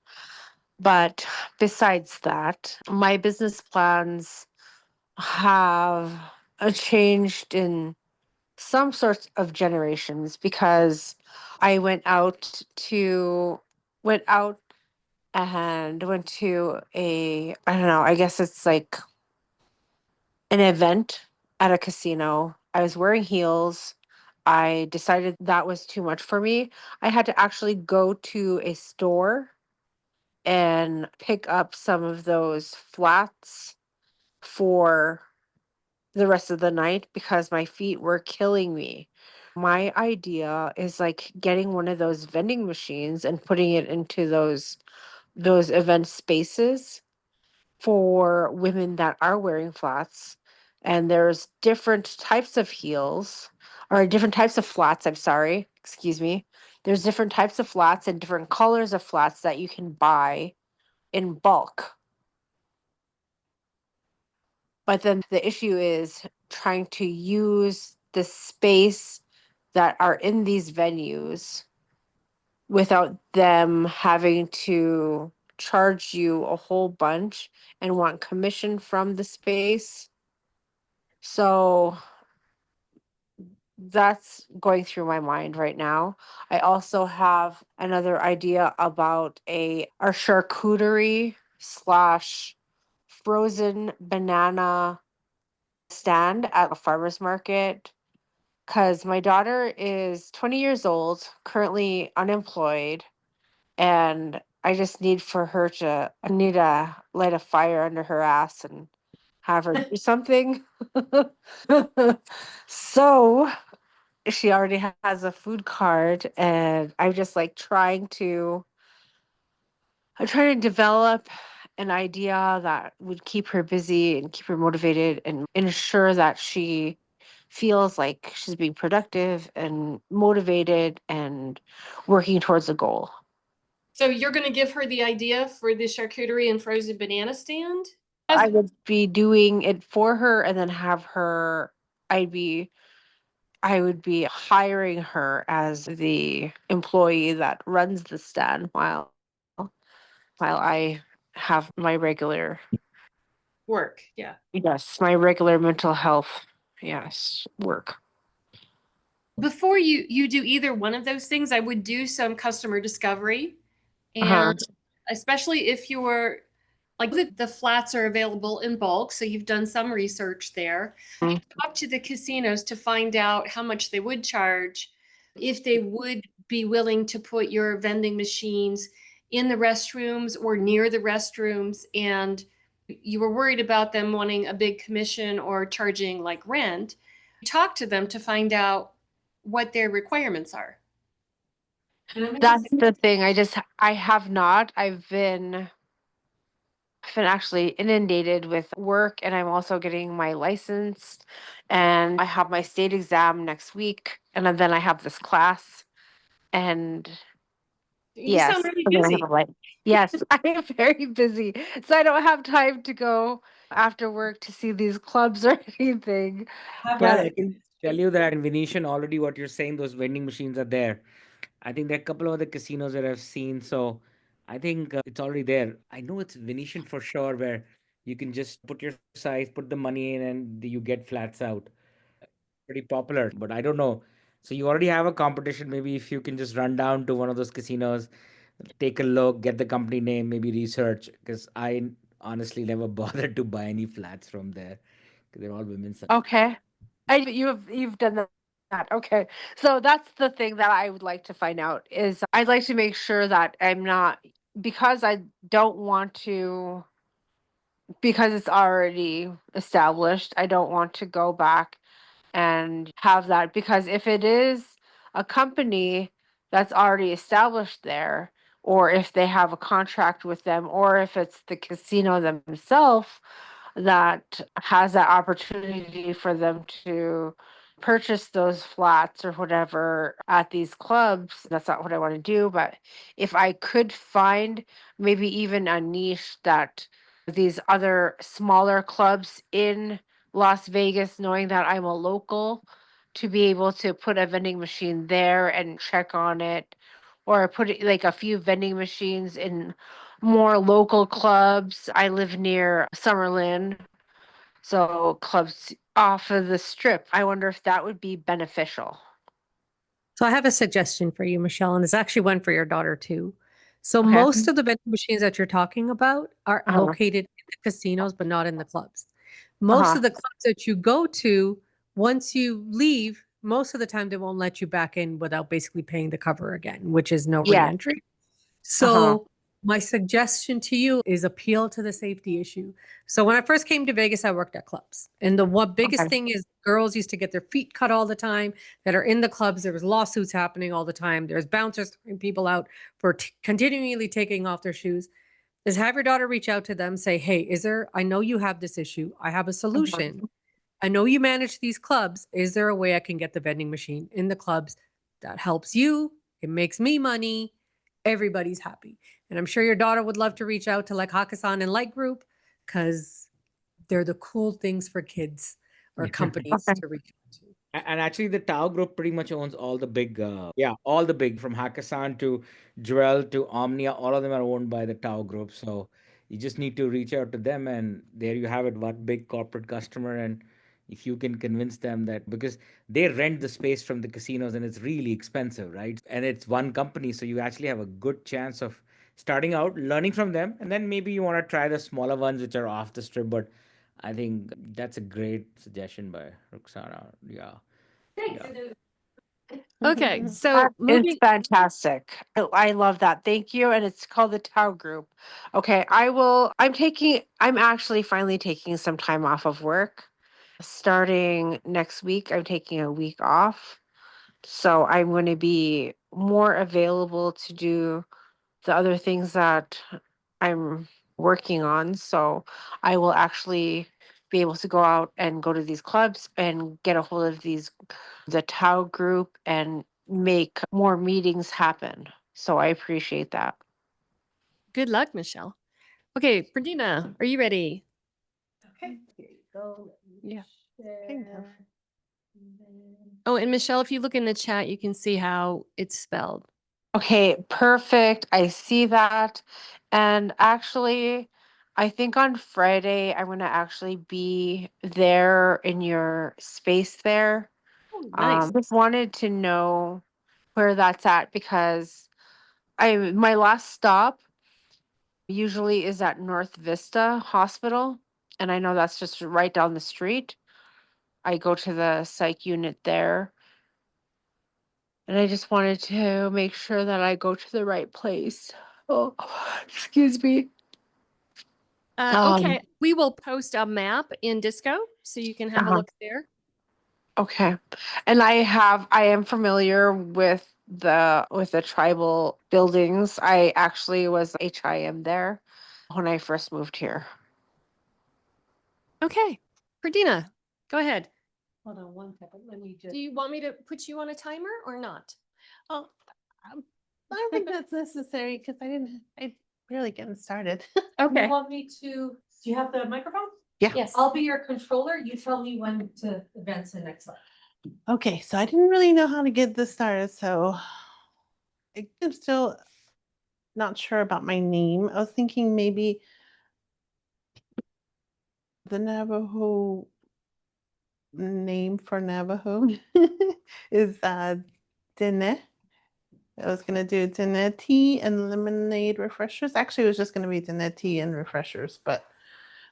But besides that, my business plans have changed in some sorts of generations because I went out and went to a, I don't know, I guess it's like an event at a casino. I was wearing heels. I decided that was too much for me. I had to actually go to a store and pick up some of those flats for the rest of the night because my feet were killing me. My idea is like getting one of those vending machines and putting it into those event spaces for women that are wearing flats. And there's different types of heels or different types of flats, I'm sorry, excuse me. There's different types of flats and different colors of flats that you can buy in bulk. But then the issue is trying to use the space that are in these venues without them having to charge you a whole bunch and want commission from the space. So that's going through my mind right now. I also have another idea about our charcuterie slash frozen banana stand at a farmer's market because my daughter is 20 years old, currently unemployed, and I just need for her to, I need to light a fire under her ass and have her do something. So she already has a food card, and I'm just like I'm trying to develop an idea that would keep her busy and keep her motivated and ensure that she feels like she's being productive and motivated and working towards a goal. So you're going to give her the idea for the charcuterie and frozen banana stand? I would be doing it for her and then have her, I would be hiring her as the employee that runs the stand while I have my regular, Work, yeah. yes, my regular mental health, yes, work. Before you do either one of those things, I would do some customer discovery. Uh-huh. And especially if you're like the flats are available in bulk, so you've done some research there. Mhm. Talk to the casinos to find out how much they would charge, if they would be willing to put your vending machines in the restrooms or near the restrooms, and you were worried about them wanting a big commission or charging like rent. Talk to them to find out what their requirements are. That's the thing. I have not. I've been actually inundated with work, and I'm also getting my license, and I have my state exam next week, and then I have this class, and You sound yes, really and then I busy. have a yes, I am very busy, so I don't have time to go after work to see these clubs or anything. Well, But I can tell you that in Venetian already what you're saying, those vending machines are there. I think there are a couple of other casinos that I've seen, so I think it's already there. I know it's Venetian for sure, where you can just put your size, put the money in, and you get flats out. Pretty popular, but I don't know. So you already have a competition. Maybe if you can just run down to one of those casinos, take a look, get the company name, maybe research, because I honestly never bothered to buy any flats from there because they're all women's. okay, you've done that. Okay, so that's the thing that I would like to find out is I'd like to make sure that I'm not, because I don't want to, because it's already established. I don't want to go back and have that, because if it is a company that's already established there, or if they have a contract with them, or if it's the casino themselves that has that opportunity for them to purchase those flats or whatever at these clubs. That's not what I want to do. But if I could find maybe even a niche that these other smaller clubs in Las Vegas, knowing that I'm a local, to be able to put a vending machine there and check on it, or put it like a few vending machines in more local clubs. I live near Summerlin, so clubs off of the strip. I wonder if that would be beneficial. So I have a suggestion for you, Michelle, and it's actually one for your daughter too. So Okay. most of the vending machines that you're talking about are Uh-huh. located in the casinos, but not in the clubs. Most of the clubs that you go to, once you leave, most of the time they won't let you back in without basically paying the cover again, which is no Yeah. re-entry. So my suggestion to you is appeal to the safety issue. So when I first came to Vegas, I worked at clubs. And the one biggest Okay. thing is girls used to get their feet cut all the time that are in the clubs. There was lawsuits happening all the time. There's bouncers throwing people out for continually taking off their shoes. Is have your daughter reach out to them, say, hey, I know you have this issue. I have a solution. I know you manage these clubs. Is there a way I can get the vending machine in the clubs that helps you? It makes me money. Everybody's happy. And I'm sure your daughter would love to reach out to like Hakkasan and Light Group because they're the cool things for kids or companies Okay. to reach out to. And actually, the Tao Group pretty much owns all the big, all the big, from Hakkasan to Jewel to Omnia, all of them are owned by the Tao Group. So you just need to reach out to them, and there you have it, one big corporate customer. And if you can convince them that, because they rent the space from the casinos and it's really expensive, right? And it's one company, so you actually have a good chance of starting out, learning from them, and then maybe you want to try the smaller ones which are off the strip. But I think that's a great suggestion by Roxana. Yeah. Thanks. Yeah. Okay, so That is moving. fantastic. I love that. Thank you. And it's called the Tau Group. Okay, I'm actually finally taking some time off of work. Starting next week, I'm taking a week off. So I'm going to be more available to do the other things that I'm working on. So I will actually be able to go out and go to these clubs and get a hold of the Tau group and make more meetings happen. So I appreciate that. Good luck, Michelle. Okay, Pradina, are you ready? Okay, here you go. Yeah. Share. Oh, and Michelle, if you look in the chat, you can see how it's spelled. Okay, perfect. I see that. And actually, I think on Friday, I'm going to actually be there in your space there. Oh, nice. Just wanted to know where that's at because my last stop usually is at North Vista Hospital, and I know that's just right down the street. I go to the psych unit there, and I just wanted to make sure that I go to the right place. Oh, excuse me. Okay, we will post a map in Disco so you can have a look there. Okay. And I am familiar with the tribal buildings. I actually was HIM there when I first moved here. Okay, Pradina, go ahead. Hold on one second. Let me just. Do you want me to put you on a timer or not? Oh, I don't think that's necessary because I barely getting started. Okay. You want me to, do you have the microphone? Yeah. Yes. I'll be your controller. You tell me when to advance to the next slide. Okay, so I didn't really know how to get this started, so I'm still not sure about my name. I was thinking maybe the Navajo name for Navajo is Dene. I was gonna do Dene tea and lemonade refreshers. Actually, it was just gonna be Dene tea and refreshers, but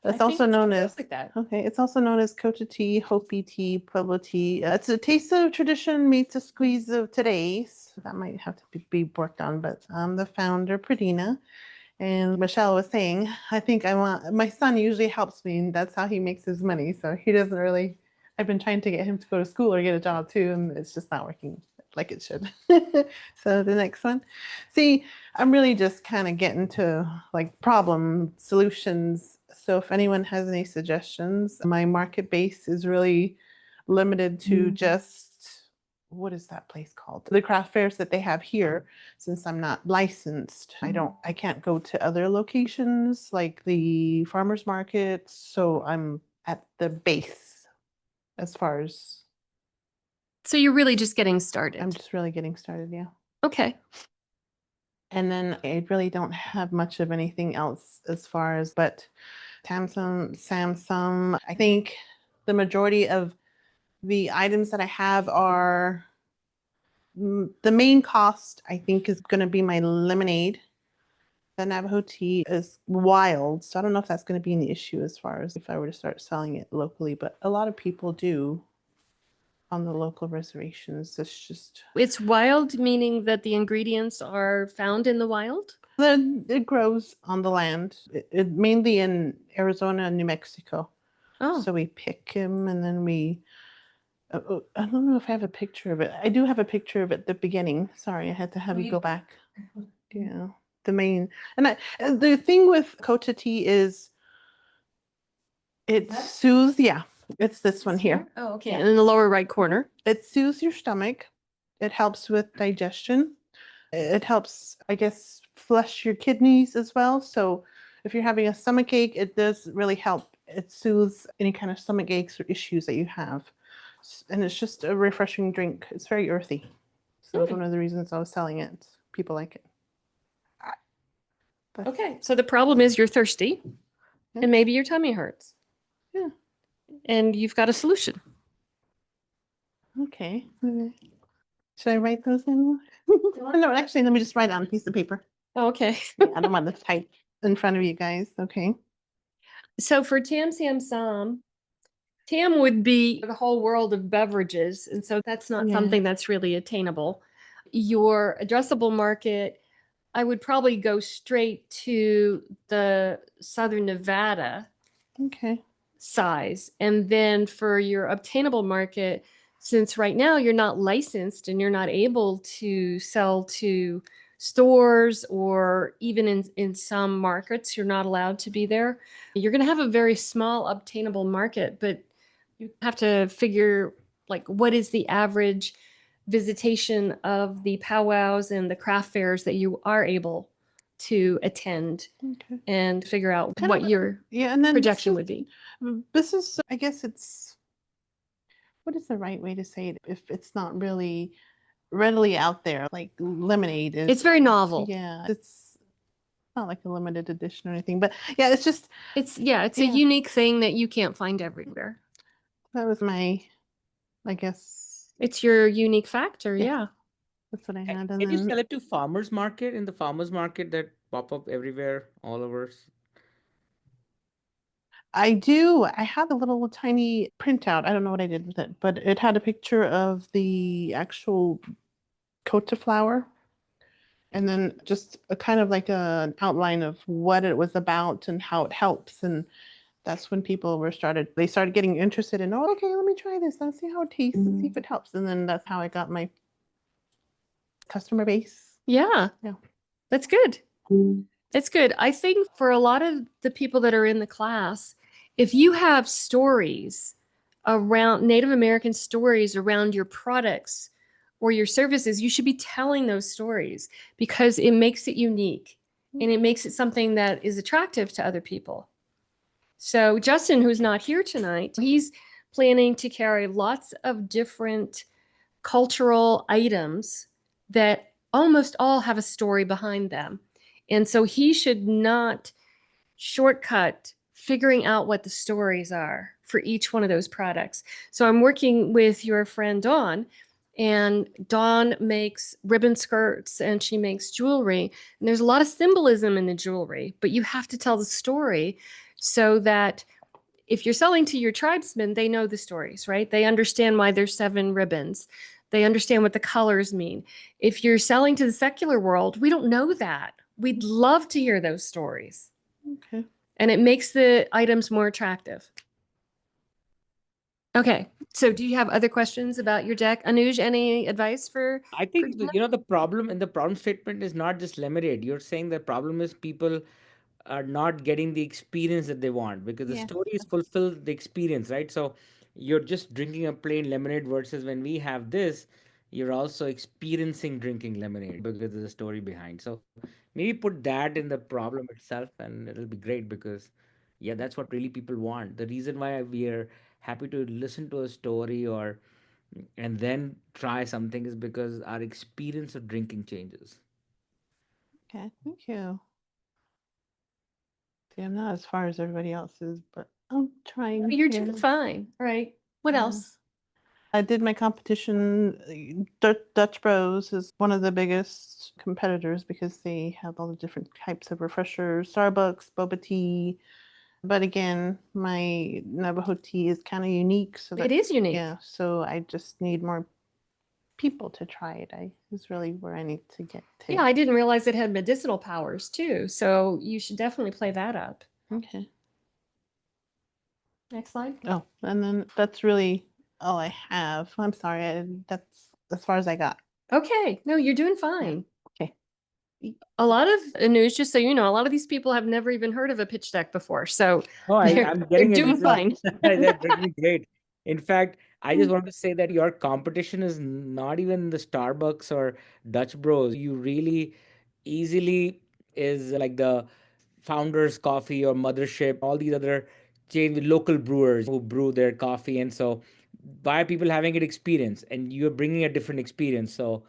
it's also known as okay. It's also known as Kota tea, Hopi tea, Pueblo tea. It's a taste of tradition meets a squeeze of today. So that might have to be worked on. But I'm the founder, Pradina, and Michelle was saying, I think my son usually helps me, and that's how he makes his money. So he doesn't really. I've been trying to get him to go to school or get a job too, and it's just not working like it should. So the next one. See, I'm really just kind of getting to like problem solutions. So if anyone has any suggestions, my market base is really limited to just, what is that place called? The craft fairs that they have here. Since I'm not licensed, I can't go to other locations like the farmers market. So I'm at the base as far as So you're really just getting started. I'm just really getting started. Yeah. Okay. And then I really don't have much of anything else as far as, but Samsung, I think the majority of the items that I have are the main cost, I think, is going to be my lemonade. The Navajo tea is wild, so I don't know if that's going to be an issue as far as if I were to start selling it locally, but a lot of people do on the local reservations. It's wild, meaning that the ingredients are found in the wild? It grows on the land, it mainly in Arizona and New Mexico. Oh, So we pick them and then I don't know if I have a picture of it. I do have a picture of it at the beginning. Sorry, I had to have you go back. Yeah, the main. And the thing with Kota tea is it soothes, yeah, it's this one here. Oh, okay. Yeah. In the lower right corner. It soothes your stomach. It helps with digestion. It helps, I guess, flush your kidneys as well. So if you're having a stomach ache, it does really help. It soothes any kind of stomach aches or issues that you have. And it's just a refreshing drink. It's very earthy. So it's one of the reasons I was selling it. People like it. But Okay. So the problem is you're thirsty Yeah. and maybe your tummy hurts. Yeah. And you've got a solution. Okay. Should I write those in? No, actually, let me just write it on a piece of paper. Oh, okay. I don't want to type in front of you guys. Okay. So for Tam Sam Sam, Tam would be the whole world of beverages. And so that's not Yeah. something that's really attainable. Your addressable market, I would probably go straight to the Southern Nevada Okay. size. And then for your obtainable market, since right now you're not licensed and you're not able to sell to stores, or even in some markets, you're not allowed to be there, you're going to have a very small obtainable market, but you have to figure like what is the average visitation of the powwows and the craft fairs that you are able to attend, Okay. and figure out Kind what of- your Yeah. And then projection would be. This is, I guess it's, what is the right way to say it? If it's not really readily out there, like lemonade is. It's very novel. Yeah. It's not like a limited edition or anything, but yeah, it's just, It's a Yeah. unique thing that you can't find everywhere. that was my, I guess, It's your unique factor, Yeah. yeah. that's what I Can had. And you then sell it to farmers market, in the farmers market that pop up everywhere, all over? I do. I had a little tiny printout. I don't know what I did with it, but it had a picture of the actual Kota flower and then just a kind of like an outline of what it was about and how it helps. And that's when they started getting interested in, oh, okay, let me try this. Let's see how it tastes and see if it helps. And then that's how I got my customer base. Yeah. Yeah. That's good. It's good. I think for a lot of the people that are in the class, if you have stories around Native American stories around your products or your services, you should be telling those stories because it makes it unique and it makes it something that is attractive to other people. So Justin, who's not here tonight, he's planning to carry lots of different cultural items that almost all have a story behind them. And so he should not shortcut figuring out what the stories are for each one of those products. So I'm working with your friend Dawn, and Dawn makes ribbon skirts and she makes jewelry. And there's a lot of symbolism in the jewelry, but you have to tell the story so that if you're selling to your tribesmen, they know the stories, right? They understand why there's 7 ribbons. They understand what the colors mean. If you're selling to the secular world, we don't know that. We'd love to hear those stories. Okay. And it makes the items more attractive. Okay, so do you have other questions about your deck? Anuj, any advice for? I think Jenna? the problem in the problem statement is not just lemonade. You're saying the problem is people are not getting the experience that they want because the Yes. story is fulfill the experience, right? So you're just drinking a plain lemonade versus when we have this, you're also experiencing drinking lemonade because there's a story behind. So maybe put that in the problem itself and it'll be great because yeah, that's what really people want. The reason why we are happy to listen to a story or and then try something is because our experience of drinking changes. Okay, thank you. See, I'm not as far as everybody else is, but I'm trying. You're here. doing fine. All right. What Yeah. else? I did my competition. Dutch Bros is one of the biggest competitors because they have all the different types of refreshers, Starbucks, boba tea. But again, my Navajo tea is kind of unique. So It is unique. yeah, so I just need more people to try it. I is really where I need to get to. Yeah, I didn't realize it had medicinal powers too. So you should definitely play that up. Okay. Next slide. Oh, and then that's really all I have. I'm sorry. That's as far as I got. Okay. No, you're doing fine. Okay. A lot of news, just so you know, a lot of these people have never even heard of a pitch deck before. So Oh, I'm they're getting it. doing This fine. that's really great. In fact, I just want to say that your competition is not even the Starbucks or Dutch Bros. You really easily is like the Founders Coffee or Mothership, all these other chain with local brewers who brew their coffee. And so, why are people having it experience? And you're bringing a different experience. So,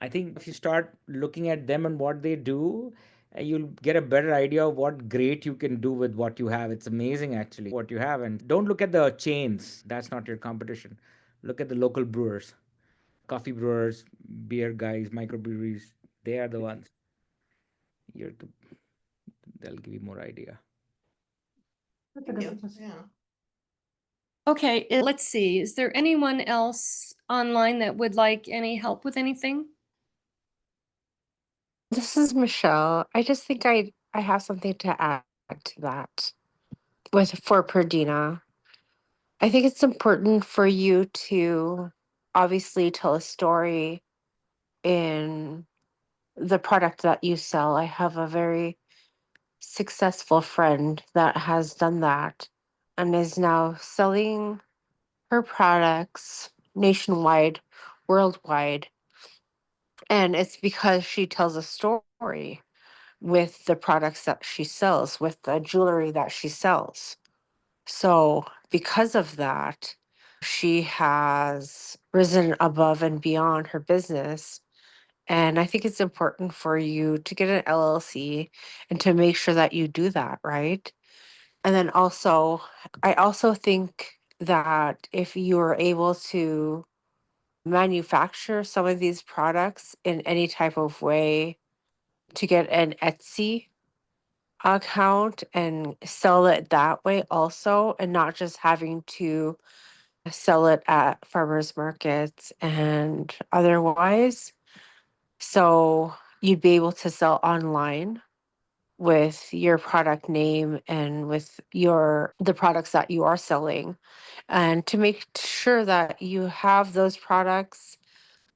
I think if you start looking at them and what they do, you'll get a better idea of what great you can do with what you have. It's amazing, actually, what you have. And don't look at the chains. That's not your competition. Look at the local brewers, coffee brewers, beer guys, microbreweries. They are the ones. You're the, they'll give you more idea. Yeah. Okay, let's see. Is there anyone else online that would like any help with anything? This is Michelle. I just think I have something to add to that with for Perdina. I think it's important for you to obviously tell a story in the product that you sell. I have a very successful friend that has done that and is now selling her products nationwide, worldwide. And it's because she tells a story with the products that she sells, with the jewelry that she sells. So, because of that, she has risen above and beyond her business. And I think it's important for you to get an LLC and to make sure that you do that, right? And then also, I also think that if you are able to manufacture some of these products in any type of way to get an Etsy account and sell it that way also, and not just having to sell it at farmers markets and otherwise. So you'd be able to sell online with your product name and with the products that you are selling, and to make sure that you have those products,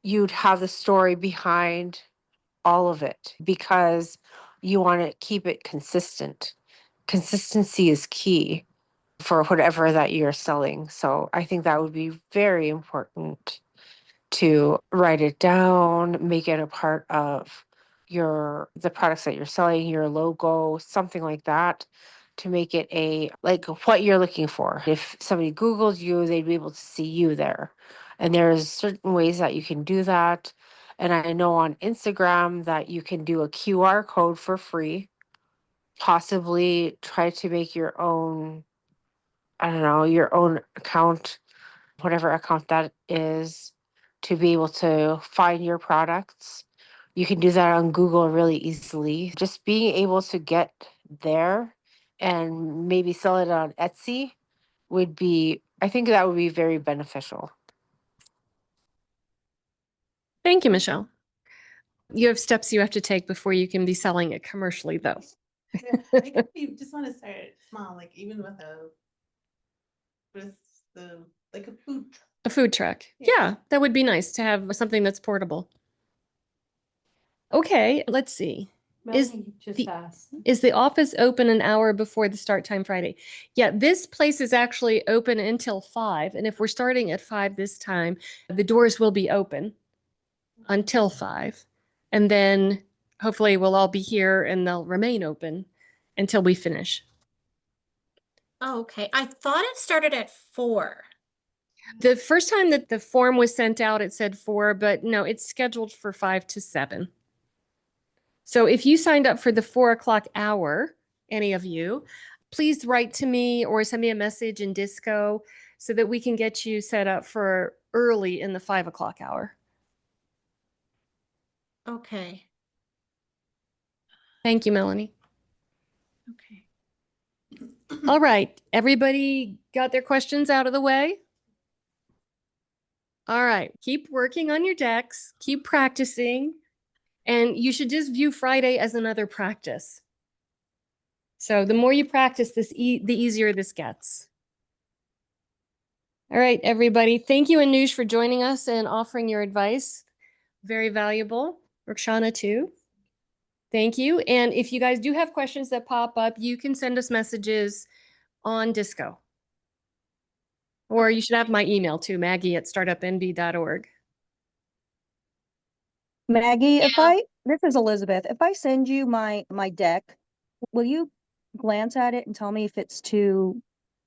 you'd have the story behind all of it because you want to keep it consistent. Consistency is key for whatever that you're selling. So I think that would be very important to write it down, make it a part of the products that you're selling, your logo, something like that, to make it a like what you're looking for. If somebody Googles you, they'd be able to see you there. And there's certain ways that you can do that. And I know on Instagram that you can do a QR code for free, possibly try to make your own, I don't know, your own account, whatever account that is, to be able to find your products. You can do that on Google really easily. Just being able to get there and maybe sell it on Etsy would be, I think that would be very beneficial. Thank you, Michelle. You have steps you have to take before you can be selling it commercially, though. Yeah, I think you just want to start small, like even with the Like a food truck. A food truck. Yeah. Yeah, that would be nice to have something that's portable. Okay, let's see. Melanie just the- asked. Is the office open an hour before the start time Friday? Yeah, this place is actually open until 5. And if we're starting at 5 this time, the doors will be open until 5. And then hopefully we'll all be here and they'll remain open until we finish. Oh, okay. I thought it started at 4. The first time that the form was sent out, it said 4, but no, it's scheduled for 5 to 7. So if you signed up for the 4 o'clock hour, any of you, please write to me or send me a message in Disco so that we can get you set up for early in the 5 o'clock hour. Okay. Thank you, Melanie. Okay. All right, everybody got their questions out of the way? All right, keep working on your decks, keep practicing, and you should just view Friday as another practice. So the more you practice this, the easier this gets. All right, everybody. Thank you, Anuj, for joining us and offering your advice. Very valuable. Rakshana, too. Thank you. And if you guys do have questions that pop up, you can send us messages on Disco. Or you should have my email too, maggie@startupnb.org. Maggie, if Yeah. this is Elizabeth, if I send you my deck, will you glance at it and tell me if it's too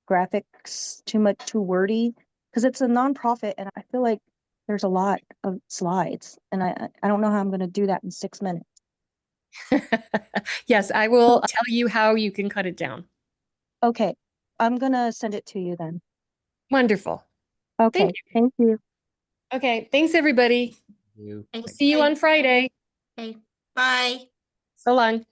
graphics, too wordy? Because it's a nonprofit and I feel like there's a lot of slides and I don't know how I'm going to do that in 6 minutes. Yes, I will tell you how you can cut it down. Okay, I'm going to send it to you then. Wonderful. Okay, thank you. Okay, thanks, everybody. You. We'll see you on Friday. Okay. Bye. So long.